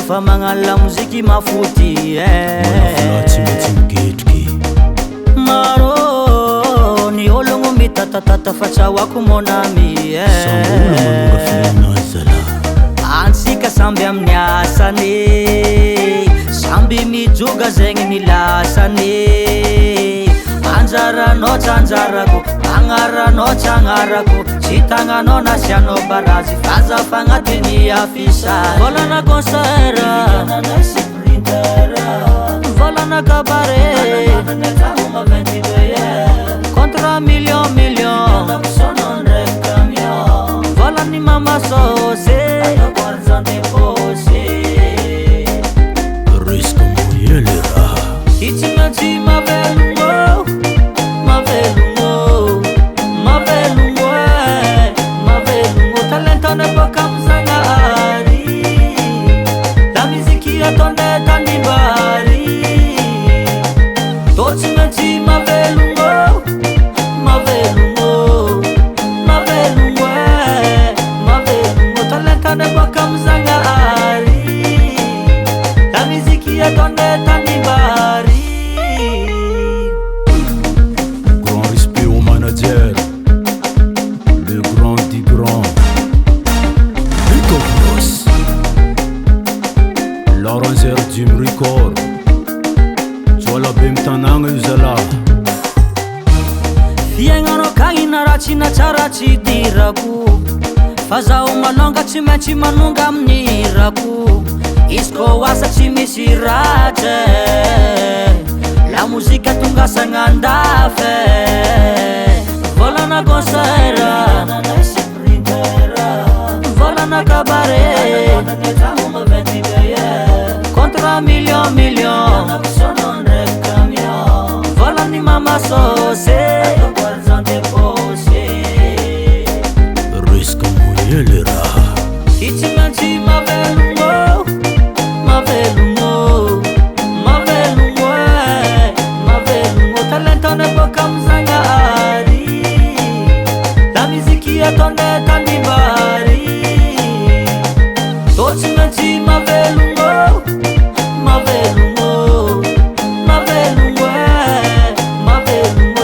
fa magnano la musique mafoty tsy maintsy migetroky maro ny ologno mitatatata fa tsahoako monami sambola manonga filinazy zala ansika samby amin'ny asany samby mijoga zegny ny lasany anjaranao tsy anjarako agnaranao tsy agnarako tsy tagnanao na sianao barazy faza fagnatiny afisa volana concert volana cabaret contre million volany mama sose risque moyele raha itsy maintsy mavelogno talentone boka am'Zagnahary la musique ataone tanimbary tô tsy maintsy mavelogno talentone boka am'Zagnahary la musique ataone tanimbary. Grand respect au manager, le grand du grand Rico Bros, l'arrangeur du record Joala bemtanagna io zala fiaignanao kagnina raha tsy natsara tsy dirako fa zaho malonga tsy maintsy manonga amin'ny rako izy kô asa tsy misy ratsy la mozika tonga sagnandafe volana concert volana cabaret contre million volany mama sose risque moyele raha itsy maintsy mavelogno talentone boka am'Zagnahary la musique ataone tanimbary tô tsy maintsy mavelogno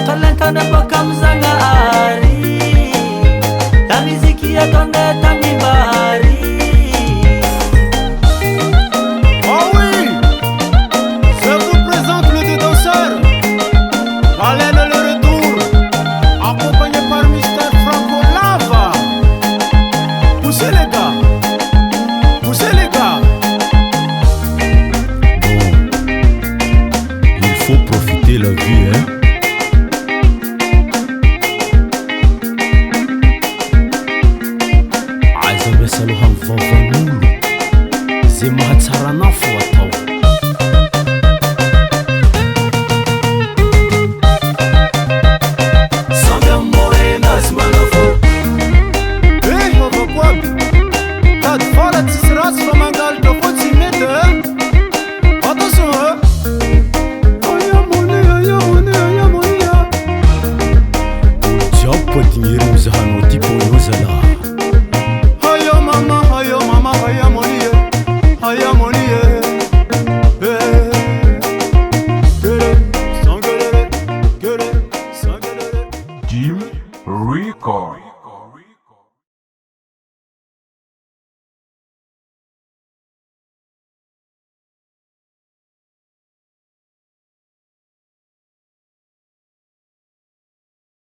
talentone boka am'Zagnahary la musique ataone tanimbary. Oh oui, je vous présente le deux danseurs Alain le retour, accompagné par Mister Franco Lava. Poussez les gars, poussez les gars. Bon, il faut profiter la vie, hein. Aiza miasa aloha mivavagn'olo zay mahatsara anao fo atao Samby amorena sy manafo vavako aby tady vola tsisy ratsy fa mangalatra fo tsy mety attention jiaby poadignery mizahanao ty po io zala